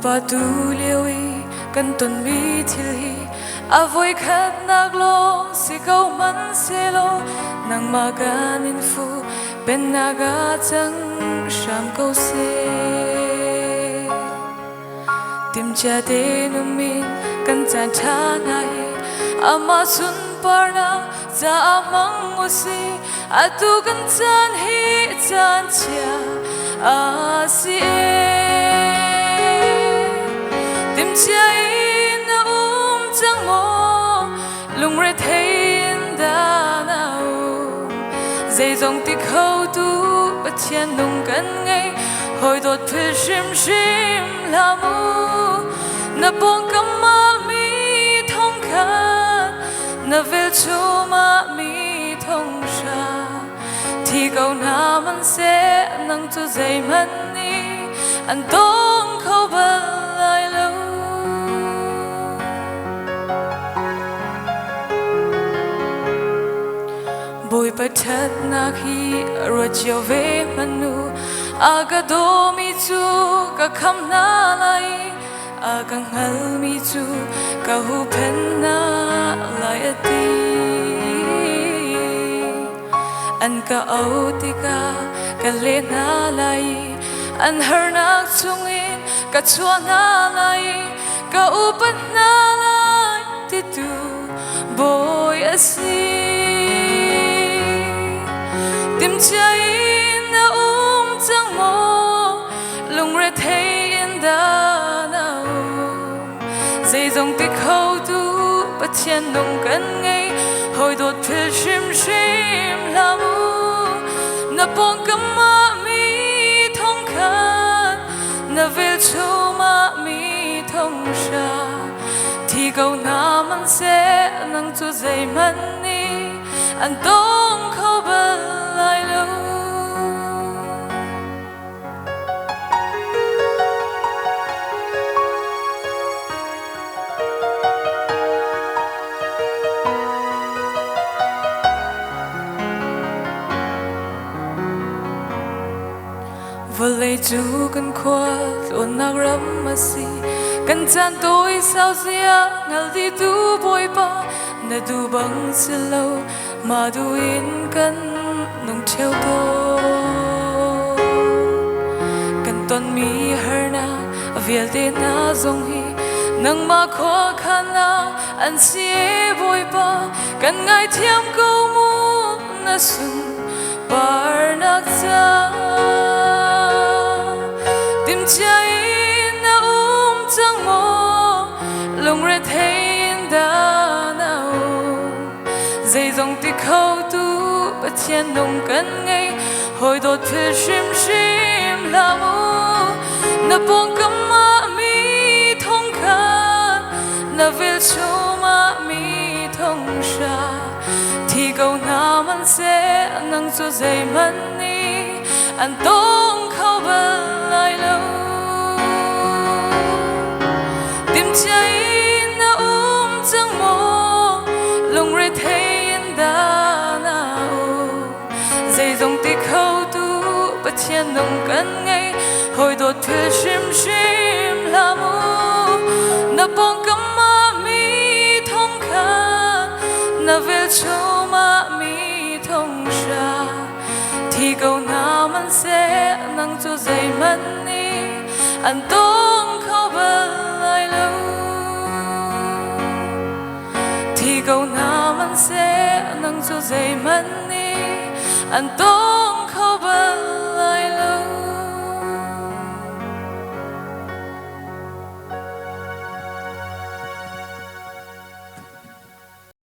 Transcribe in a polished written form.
ba tu liwi kan ton mi thil hi avoi khat nak lo si kau man se lo nang ma gan in fu ben naga chang sham kau se tim cha de nu min kan chan tha na hi ama sun par na za amang o si atu kan chan hi chan chia a si tim cha in na chang mo lung re thein da na dây dòng tích khâu tu bất thiên nung cân ngay hồi đột phê shim la mu na bong kam ma mi thong khan na vel chu ma mi thong sha thì câu na man se nang tu dây man ni an tong khâu ba lai lâu bồi bát thắt na khi rồi chiều về manu aga do mi chu ka kham na lai aga ngal mi chu ka hu pen na lai ati an ka au ti ka le na lai an har na chung in ka chua na lai ka u pat na lai ti tu boy asi tim cha in na chang mo lung re thein da na dây dòng tích khâu tu bất thiên nung cân ngay hồi đột phê shim la mu na bong kam ma mi thong khan na vel chu ma mi thong sha thì câu na man se nang chu dây man ni an tong khâu ba lai lâu vừa lấy chú cần khoa luôn nạc rắm mà si cần chan tôi sao zia ngal đi tu bồi ba na du bang se lâu mà du in cần nung theo tôi cần ton mi her na vial de na zong hi nang ma khó khăn na an si bồi ba cần ngai thiam câu mu na sung bar na cha tim cha in na chang mo lung re thein da na dây dòng tích khâu tu bất thiên nung cân ngay hồi đột phê shim la mu na bong kam ma mi thong khan na vel chu ma mi thong sha thì câu na man se nang chu dây man ni an tong khâu ba lai lâu tim cha in na chang mo lung re thein da na dây dòng tích khâu tu bất thiên nung cân ngay hồi đột phê shim la mu na bong kam ma mi thong khan na vel chu ma mi thong sha thì câu na man se nang chu dây man ni an tong khâu ba lai lâu thì câu na man se nang chu dây man ni an tong